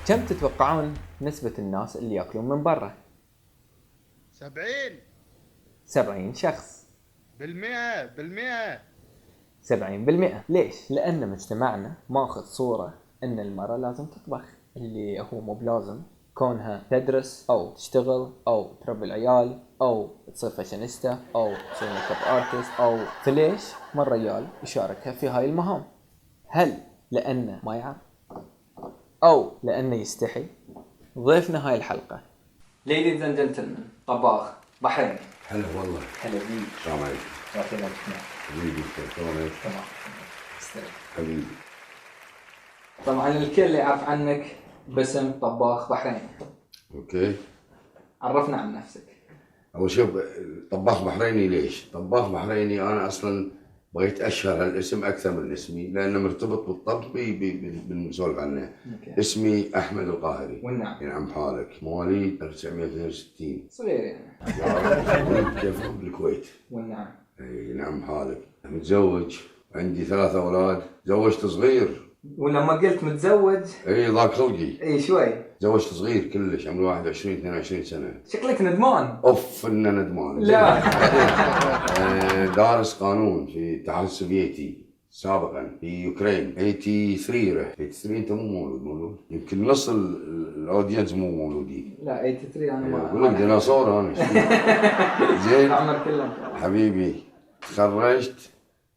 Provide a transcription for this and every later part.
كم تتوقعون نسبة الناس اللي ياكلون من برا؟ 70 شخص. بالمئة. 70%. ليش؟ لأن مجتمعنا ماخذ صورة أن المرأة لازم تطبخ، اللي هو مو بلازم، كونها تدرس أو تشتغل أو تربي العيال أو تصير فاشينيستا أو تصير ميك اب ارتست أو فليش ما الرجال يشاركها في هاي المهام؟ هل لأنه ما يعرف أو لأنه يستحي؟ ضيفنا هاي الحلقة Ladies and gentlemen طباخ بحريني. هلا والله. هلا بيك. السلام عليكم. يعطينا الحمد. حبيبي شلونك؟ تمام. استلم. حبيبي. طبعا الكل يعرف عنك باسم طباخ بحريني. اوكي. عرفنا عن نفسك. اول شيء طباخ بحريني ليش؟ طباخ بحريني انا اصلا بغيت اشهر هالاسم اكثر من اسمي لانه مرتبط بالطبخ بنسولف عنه. أوكي. اسمي احمد القاهري. والنعم. ينعم حالك. مواليد 1962. صغير يعني. كيف بالكويت. والنعم. ينعم حالك. متزوج عندي 3 اولاد. تزوجت صغير. ولما قلت متزوج اي ضاق خلقي. اي شوي. تزوجت صغير كلش عمري 21 22 سنه. شكلك ندمان. اوف انه ندمان. لا. دارس قانون في الاتحاد السوفيتي سابقا في يوكرين 83. 83 انت مو مولود يمكن نص الاودينس مو مولودين. لا 83 انا ما اقول لك ديناصور انا. زين عمر كله حبيبي. تخرجت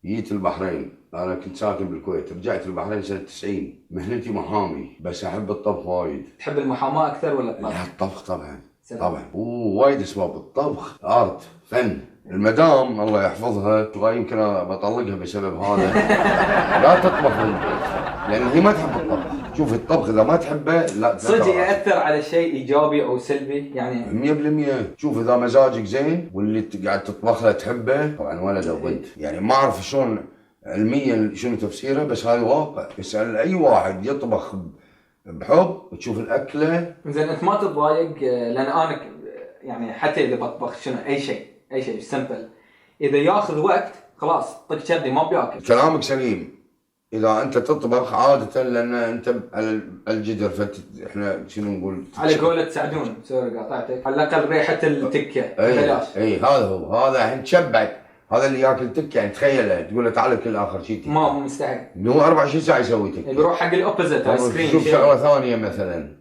جيت البحرين. انا كنت ساكن بالكويت رجعت البحرين سنه 90. مهنتي محامي بس احب الطبخ وايد. تحب المحاماه اكثر ولا الطبخ؟ لا الطبخ طبعا. سلام. طبعا وايد اسباب. الطبخ ارت فن. المدام الله يحفظها يمكن بطلقها بسبب هذا. لا تطبخ بالبيت لان هي ما تحب الطبخ. شوف الطبخ اذا ما تحبه لا صدق ياثر على شيء ايجابي او سلبي يعني 100%. شوف اذا مزاجك زين واللي قاعد تطبخ له تحبه طبعا ولد او بنت يعني ما اعرف شلون علميا شنو تفسيره بس هذا واقع. اسال اي واحد يطبخ بحب تشوف الاكله. زين انت ما تتضايق لان انا يعني حتى اذا بطبخ شنو اي شيء سمبل اذا ياخذ وقت خلاص طق شدي ما بياكل. كلامك سليم. اذا انت تطبخ عاده لان انت على الجدر احنا شنو نقول على قولة تساعدون سوري قاطعتك على الاقل ريحه التكه بلاش. اي هذا هو. هذا الحين تشبعت. هذا اللي ياكل تكه يعني تخيله تقول له تعال كل اخر شيء ما هو مستحيل. هو 24 ساعه يسوي تكه. بيروح حق الاوبوزيت ايس كريم. شوف شغله ثانيه مثلا.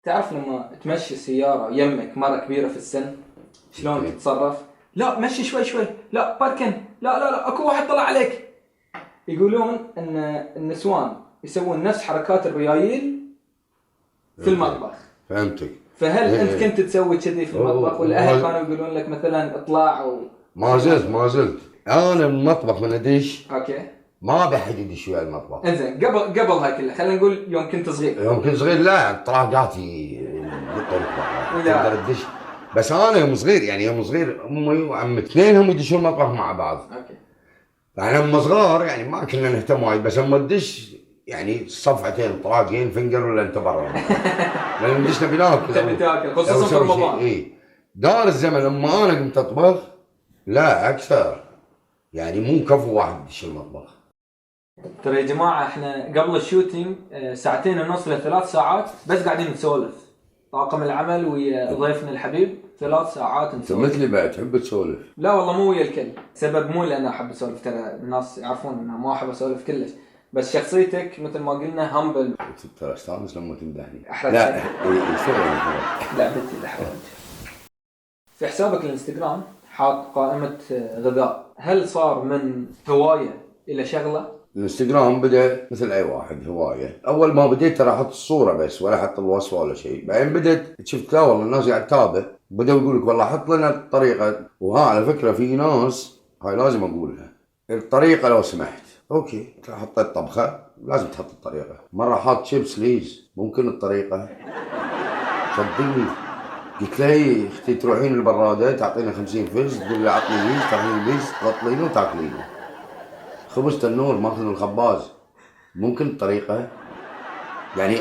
تعرف لما تمشي سياره يمك مره كبيره في السن شلون تتصرف؟ لا مشي شوي لا باركن لا اكو واحد طلع عليك. يقولون ان النسوان يسوون نفس حركات الريايل في المطبخ. فهمتك. فهل انت كنت تسوي كذي في المطبخ ولا اهلك كانوا يقولون لك مثلا اطلع او ما زلت انا المطبخ من ادش. اوكي. ما بحد يدش ويا المطبخ. انزين قبل هاي كلها خلينا نقول يوم كنت صغير. يوم كنت صغير لا طراقاتي تقدر تدش. بس انا يوم صغير يعني يوم صغير امي وعمي اثنينهم يدشون المطبخ مع بعض. اوكي. احنا لما صغار يعني ما كنا نهتم وايد بس لما تدش يعني صفعتين طراقين فنجر ولا انت برا. لان ندش نبي ناكل. تبي تاكل خصوصا في رمضان. اي دار الزمن لما انا كنت اطبخ لا اكثر يعني مو كفو واحد يدش المطبخ. ترى يا جماعه احنا قبل الشوتينج 2.5 ساعة ل3 ساعات بس قاعدين نسولف. طاقم العمل ويا ضيفنا الحبيب 3 ساعات نسولف. مثلي بقى تحب تسولف؟ لا والله مو ويا الكل. سبب مو لأن أحب أسولف ترى الناس يعرفون إن ما أحب أسولف كلش بس شخصيتك مثل ما قلنا همبل. ترى استانس لما تمدحني. أحرج. لا لعبتي الأحراج. في حسابك الانستغرام حاط قائمة غذاء. هل صار من هواية إلى شغلة؟ الانستغرام بدأ مثل اي واحد هوايه. اول ما بديت ترى احط الصوره بس ولا احط الوصفه ولا شيء. بعدين بدأت شفت لا والله الناس قاعد تتابع بدأوا يقول لك والله حط لنا الطريقه. وها على فكره في ناس هاي لازم اقولها الطريقه لو سمحت. اوكي حطيت طبخه لازم تحط الطريقه. مره حاط شيبس ليز ممكن الطريقه صدقني. قلت لها اختي تروحين البراده تعطينا 50 فلس تقول لي عطني ليز تعطيني ليز تطلينه وتاكلينه. خبز تنور ماخذ من الخباز ممكن الطريقة يعني.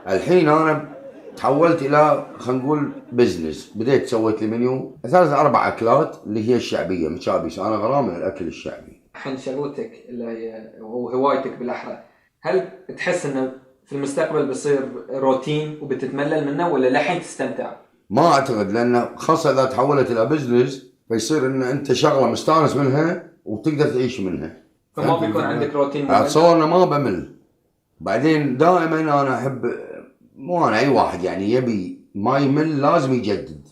الحين أنا تحولت إلى خلينا نقول بزنس. بديت سويت لي منيو 3-4 أكلات اللي هي الشعبية مشابس. أنا غرام من الأكل الشعبي. الحين شغلتك اللي هي وهوايتك بالأحرى هل تحس إنه في المستقبل بيصير روتين وبتتملل منه ولا لحين تستمتع؟ ما اعتقد، لانه خاصه اذا تحولت الى بزنس فيصير ان انت شغله مستانس منها وتقدر تعيش منها. فما بيكون عندك روتين اتصور انه ما بمل. بعدين دائما انا احب، مو انا، اي واحد يعني يبي ما يمل لازم يجدد.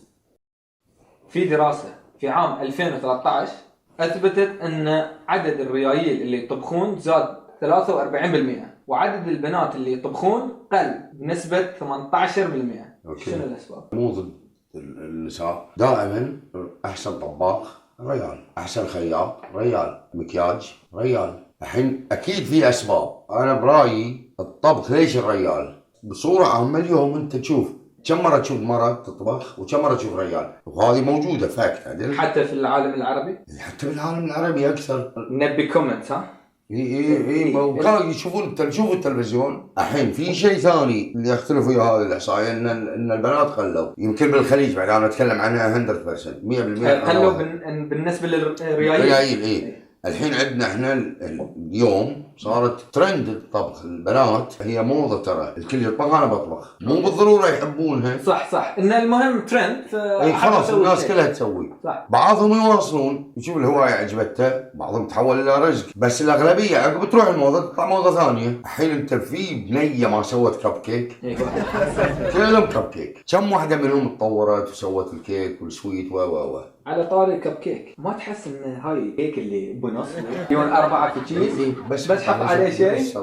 في دراسة في عام 2013 اثبتت ان عدد الريايل اللي يطبخون زاد 43%، وعدد البنات اللي يطبخون قل بنسبة 18%. أوكي. شنو الاسباب؟ مو ضد النساء، دائما احسن طباخ ريال، احسن خياط ريال، مكياج ريال. الحين اكيد في اسباب. انا برايي الطبخ ليش الريال؟ بصوره عامه اليوم انت تشوف كم مره تشوف مرة تطبخ وكم مره تشوف ريال، وهذه موجوده فاكت عدل. حتى في العالم العربي، حتى بالعالم العربي اكثر. نبي كومنت ها. اي يشوفون التلفزيون. الحين في شيء ثاني اللي يختلف ويا هذه الاحصائيه، ان البنات قلوا. يمكن بالخليج بعد انا اتكلم عنها 100% 100%. قلوا بالنسبه للريايل. اي الحين عندنا احنا اليوم صارت ترند الطبخ. البنات هي موضه، ترى الكل يطبخ، انا بطبخ، مو بالضروره يحبونها. صح ان المهم ترند. اي خلاص الناس كلها تسوي. بعضهم يواصلون، يشوف الهوايه عجبته، بعضهم تحول الى رزق، بس الاغلبيه عقب تروح الموضه تطلع موضه ثانيه. الحين انت في بنيه ما سوت كب كيك، كلهم كب كيك، كم واحده منهم تطورت وسوت الكيك والسويت و على طاري الكب كيك، ما تحس ان هاي الكيك اللي بنص يكون 4 كيس بس حط عليه شيء؟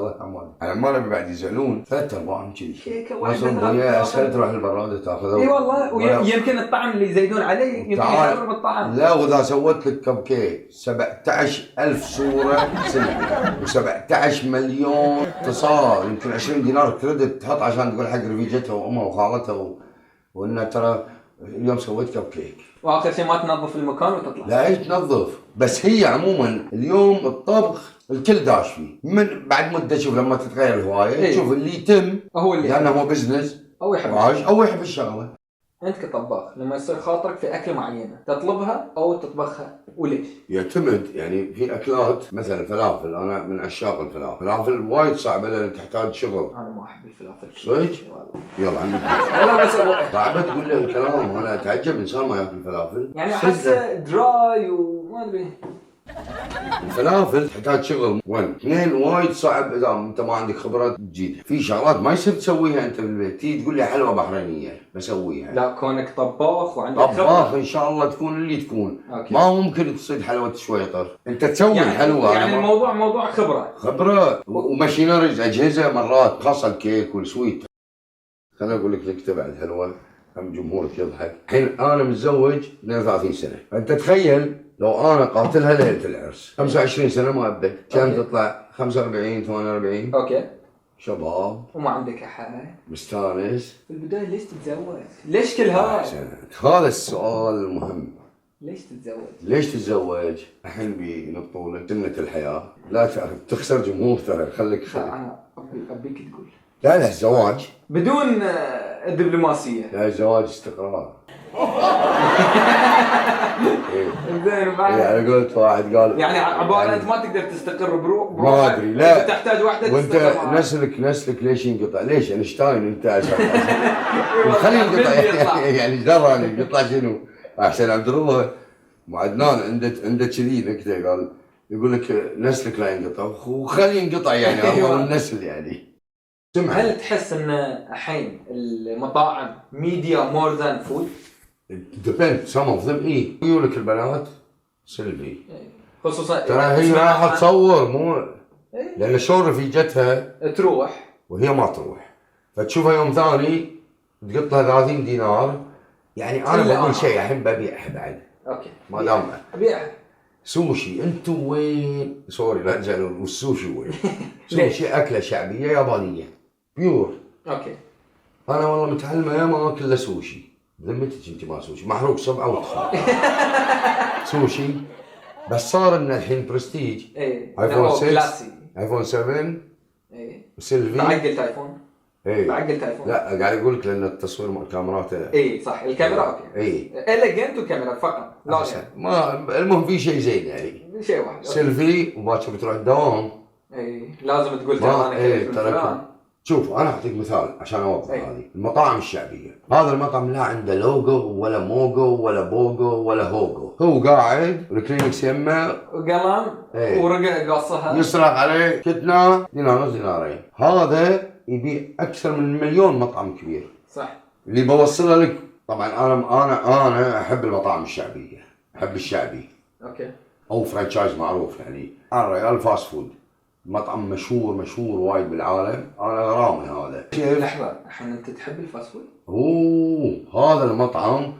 ما نبي بعد يزعلون 3/4 كذي كيكه واحده اسهل تروح البراده تاخذها. اي والله، ويمكن الطعم اللي يزيدون عليه يمكن يخرب الطعم. لا، واذا سوت لك كب كيك 17,000 صوره سلبي و17 مليون اتصال، يمكن 20 دينار كريدت تحط عشان تقول حق رفيجتها وامها وخالتها وانها ترى اليوم سويت كب كيك. واخر شيء ما تنظف المكان وتطلع. لا هي تنظف، بس هي عموما اليوم الطبخ الكل داش فيه. من بعد مده شوف لما تتغير الهوايه تشوف اللي يتم هو اللي لانه هو بزنس او يحب او يحب الشغله. انت كطباخ لما يصير خاطرك في اكله معينه تطلبها او تطبخها وليش؟ يعتمد. يعني في اكلات مثلا فلافل، انا من عشاق الفلافل وايد صعبه لان تحتاج شغل. انا ما احب الفلافل صدق؟ يلا عندك والله بس صعبه تقول لي الكلام. انا اتعجب انسان ما ياكل فلافل، يعني احسه دراي وما ادري. الفلافل تحتاج شغل. 1 2 وايد صعب اذا انت ما عندك خبره تجيدها. في شغلات ما يصير تسويها انت بالبيت، تيجي تقول لي حلوه بحرينيه بسويها. لا كونك طباخ وعندك طباخ ان شاء الله تكون اللي تكون. أوكي. ما ممكن تصيد حلوه شويطر، انت تسوي يعني الحلوه. يعني الموضوع موضوع خبره وماشينريز اجهزه مرات خاصه الكيك والسويت. خليني اقول لك نكته بعد حلوه هم جمهورك يضحك. الحين انا متزوج 32 سنه، فانت تخيل لو انا قاتلها ليله العرس 25 سنه ما ابدا، كم تطلع 45 48. اوكي شباب وما عندك احد مستانس. في البدايه ليش تتزوج؟ ليش كل هذا؟ هذا السؤال المهم. ليش تتزوج؟ الحين بينطوا لك سنه الحياه. لا تخسر جمهور ترى، خليك انا ابيك تقول لا الزواج بدون دبلوماسيه. لا، الزواج استقرار. زين بعد يعني قلت واحد قال يعني عباره انت ما تقدر تستقر بروحك، ما ادري. لا تحتاج واحده وانت نسلك ليش ينقطع؟ ليش اينشتاين انت عشان خليه ينقطع يعني دراني يقطع شنو؟ احسن عبد الله وعدنان عنده كذي نكته قال يقول لك نسلك لا ينقطع وخليه ينقطع يعني افضل النسل يعني. هل تحس ان الحين المطاعم ميديا مور ذان فود؟ ديبند سم اوف ذم. يقول لك البنات سلبي خصوصا ترى هي راح تصور مو لان شلون رفيجتها تروح وهي ما تروح، فتشوفها يوم ثاني تقط لها 30 دينار. يعني انا بقول شيء الحين ببيعها بعد. اوكي ما دام ابيعها سوشي. انتم وين؟ سوري لا تزعلون، والسوشي وين؟ سوشي اكله شعبيه يابانيه بيور. اوكي انا والله متعلمه ما اكل الا سوشي. ذمتك انت ما سوشي محروق 7 وتخاف سوشي. بس صار لنا الحين برستيج. ايفون 6 ايفون 7 سيلفي. تعقلت ايفون؟ تعقلت ايفون؟ لا قاعد اقول لك لان التصوير كاميراته صح الكاميرا اوكي اليجنت وكاميرا فقط لا ما المهم في شيء زين يعني شيء واحد سيلفي وباكر بتروح الدوام. لازم تقول ترى انا شوف انا اعطيك مثال عشان اوضح أي. هذه المطاعم الشعبيه. هذا المطعم لا عنده لوجو ولا موجو ولا بوجو ولا هوجو، هو قاعد الكلينكس يمه وقلم إيه. ورقة قصها يسرق عليه كتنا دينار دينارين. هذا يبيع اكثر من مليون مطعم كبير. صح. اللي بوصلها لك طبعا انا احب المطاعم الشعبيه، احب الشعبي اوكي. او فرانشايز معروف. يعني انا ريال فاست فود، مطعم مشهور وايد بالعالم، انا غرامي هذا. لحظة، الحين انت تحب الفاست فود؟ هذا المطعم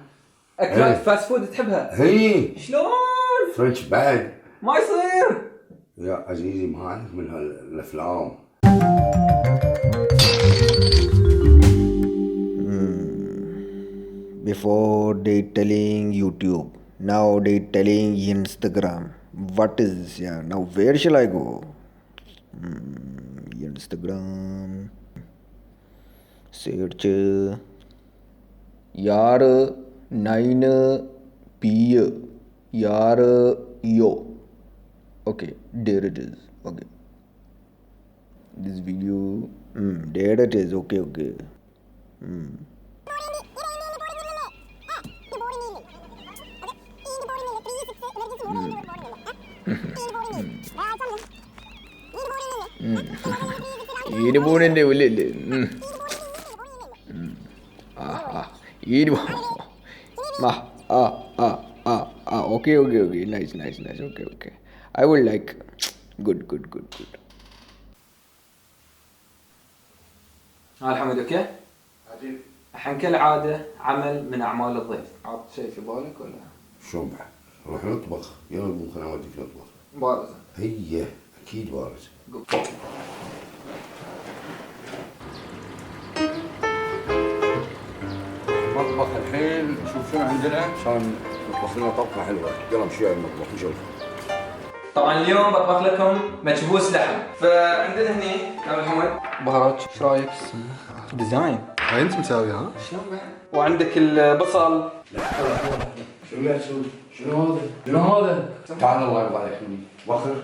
اكلات إيه. فاست فود تحبها؟ هي شلون؟ فرنش بعد ما يصير. يا عزيزي، ما عندك من هالافلام. Before they telling YouTube, now they telling Instagram. What is this? Yeah, now where shall I go? Instagram. Search. Yaar 9p. Yaar yo. Okay, there it is. Okay. This video. There it is. Okay. ഈടുപോണിൻ്റെ ഉള്ളില് okay, nice, okay. I will like good. ها الحمد اوكي؟ عجيب. الحين كالعادة عمل من اعمال الضيف، عاد شيء في بالك ولا؟ شلون بعد؟ نروح نطبخ، يلا ممكن اوديك نطبخ. بارزة. هي اكيد بارز. مطبخ الحين شوف شنو عندنا عشان نطبخ لنا طبخه حلوه. يلا نمشي على المطبخ نشوف. طبعا اليوم بطبخ لكم مكبوس لحم. فعندنا هني يا محمد بهارات، ايش رايك؟ ديزاين هاي انت مساويها؟ شلون بعد؟ وعندك البصل. شنو قاعد تسوي؟ شنو هذا؟ تعال الله يرضى عليك مني. وخر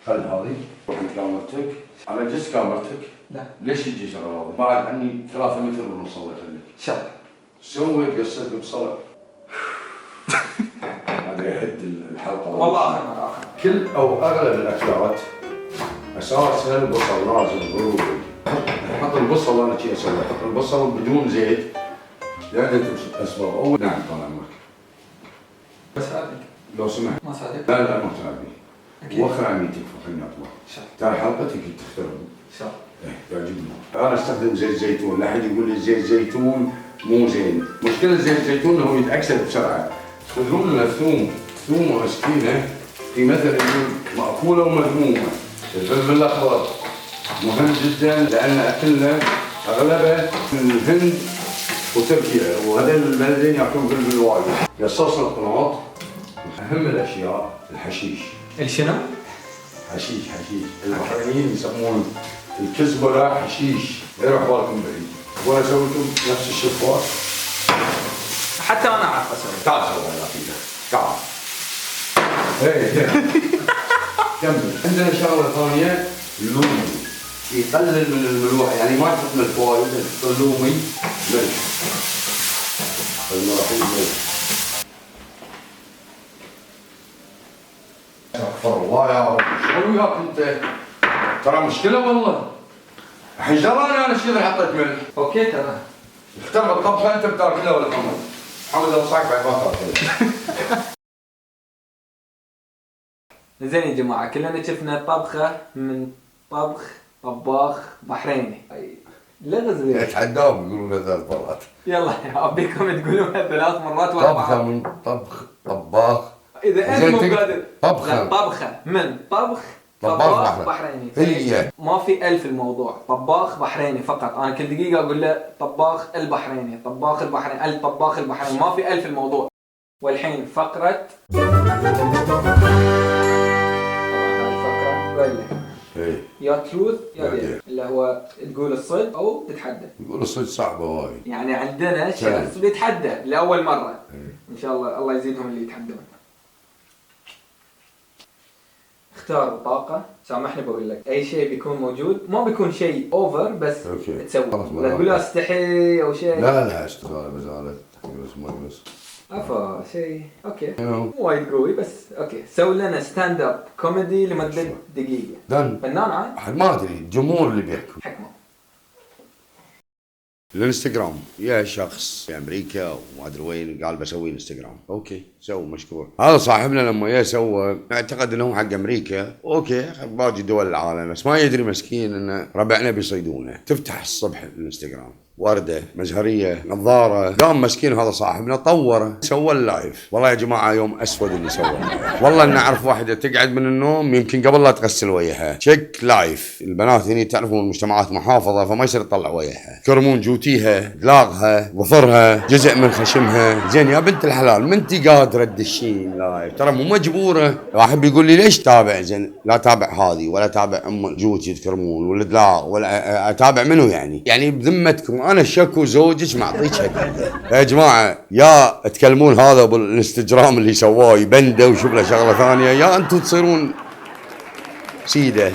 خل هذه روح عند كاميرتك. انا جست كاميرتك. لا. ليش تجي شغله هذا؟ بعد عني 3 متر ونص الله يخليك. شغل. سوي قصتك بصلة. هذا يحد الحلقة. والله آخر. كل أو أغلب الأكلات أساسها البصل لازم ضروري. حط البصل، أنا شي أسوي، حط البصل بدون زيت لعدة أسباب. أول نعم طال عمرك. بساعدك. لو سمحت. ما ساعدك؟ لا ما تساعدني. وخر عميتك خليني أطبخ. ترى حلقتك تخترب. شغل. تعجبني. أنا أستخدم زيت زيتون، لا أحد يقول لي زيت زيتون مو زين. مشكلة زيت الزيتون إنه يتأكسد بسرعة. تخذون لنا ثوم وسكينة في مثل مأكولة ومذمومة. الفلفل الأخضر مهم جدا لأن أكلنا أغلبه من الهند وتركيا، وهذين البلدين يأكلون فلفل وايد. قصصنا القناط. أهم الأشياء الحشيش. الشنو؟ حشيش. البحرينيين يسمون الكزبرة حشيش. لا يروح بالكم بعيد. وأنا أسوي لكم نفس الشفاط. حتى انا اعرف اسوي. تعال سوي هذا فيها. تعال. كمل. عندنا شغلة ثانية، اللومي. يقلل من الملوحة، يعني ما تحط ملح وايد، تحط اللومي ملح. الملح. استغفر الله يا رب، شلون وياك انت؟ ترى مشكلة والله. الحين دراني انا شنو حطيت ملح. اوكي ترى. اختار الطبخة انت بتاكلها ولا محمد؟ محمد لو صاير بعد ما تاكلها. زين يا جماعة، كلنا شفنا طبخة من طباخ بحريني. لغز ليه؟ يتحداهم يقولون 3 مرات. يلا ابيكم تقولوها 3 مرات ورا بعض. طبخة من طباخ. اذا انت مو قادر. طبخة. طبخة من طباخ بحريني. هي ما في ألف الموضوع، طباخ بحريني فقط. انا كل دقيقة اقول له طباخ البحريني، طباخ البحريني، الطباخ البحريني، ما في ألف الموضوع. والحين فقرة طبعا هاي الفقرة ولا يا تروث يا دير، اللي هو تقول الصدق او تتحدى. يقول الصدق صعبة وايد. يعني عندنا شخص بيتحدى لأول مرة. ان شاء الله يزيدهم اللي يتحدون. تختار طاقة، سامحني بقول لك اي شيء بيكون موجود، ما بيكون شيء اوفر بس أوكي. تسوي. خلاص لا تقول له استحي او شيء. لا اشتغل بزالة مجلس افا شيء اوكي يو مو وايد قوي بس اوكي. سوي لنا ستاند اب كوميدي لمدة دقيقة. دن فنان عاد ما ادري الجمهور اللي بيحكم. حكمه. الانستغرام يا شخص في امريكا وما ادري وين قال بسوي انستغرام، اوكي سوي مشكور. هذا صاحبنا لما جاء سوى اعتقد انه هو حق امريكا، اوكي باقي دول العالم، بس ما يدري مسكين ان ربعنا بيصيدونه. تفتح الصبح الانستغرام وردة مزهرية نظارة، قام مسكين هذا صاحبنا طوره سوى اللايف. والله يا جماعة يوم اسود اللي سوى اللايف. والله ان اعرف واحدة تقعد من النوم يمكن قبل لا تغسل وجهها تشيك لايف. البنات هني تعرفون المجتمعات محافظة فما يصير تطلع وجهها، كرمون جوتيها دلاغها ظفرها جزء من خشمها. زين يا بنت الحلال ما انت قادرة تدشين لايف، ترى مو مجبورة. واحد بيقول لي ليش تابع؟ زين لا تابع هذه ولا تابع ام جوتي تكرمون ولا دلاغ ولا اتابع منو يعني بذمتكم انا شكو زوجك معطيك هديه. يا جماعه يا تكلمون هذا بالانستغرام اللي سواه يبنده وشوف له شغله ثانيه، يا انتم تصيرون سيده.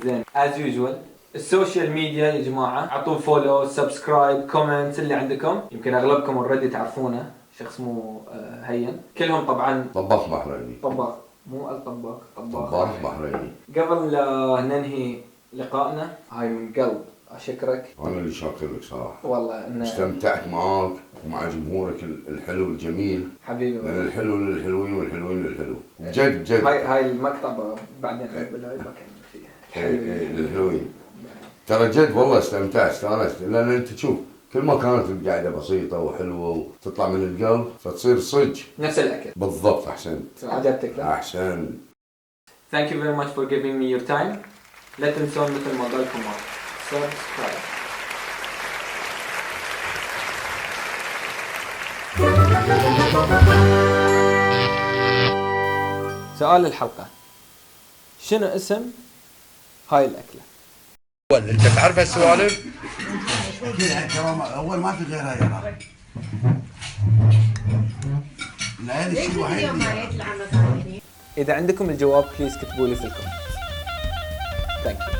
زين از يوجوال السوشيال ميديا يا جماعه، اعطوا فولو سبسكرايب كومنت اللي عندكم. يمكن اغلبكم اوريدي تعرفونه، شخص اسمه هين، كلهم طبعا طباخ بحريني. طباخ مو الطباخ، طباخ بحريني. قبل لا ننهي لقائنا هاي من قلب اشكرك. انا اللي شاكر لك صراحه، والله انه استمتعت معاك ومع جمهورك الحلو الجميل. حبيبي لان الحلو للحلوين والحلوين للحلو. جد هاي المقطع بعدين بالهاي بكمل فيها. للحلوين ترى جد والله استانست. لان انت تشوف كل ما كانت القعده بسيطه وحلوه وتطلع من القلب فتصير صدق نفس الاكل بالضبط. احسنت عجبتك لا؟ احسن. Thank you very much for giving me your time. لا تنسون مثل ما قالكم subscribe. سؤال الحلقة، شنو اسم هاي الأكلة؟ انت تعرف هالسوالف؟ اول ما في غيرها يا لا هذا الشيء الوحيد. إذا عندكم الجواب بليز كتبوا لي في الكومنت. ثانك يو.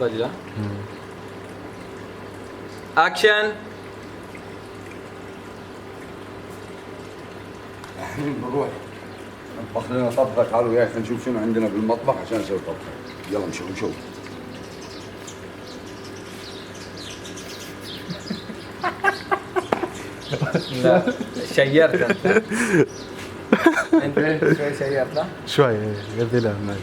صدق اكشن. الحين بنروح نطبخ لنا طبخه. تعالوا وياي خلينا نشوف شنو عندنا بالمطبخ عشان نسوي طبخه. يلا نشوف لا شيرت انت شوي شيرت لا شوي قلت له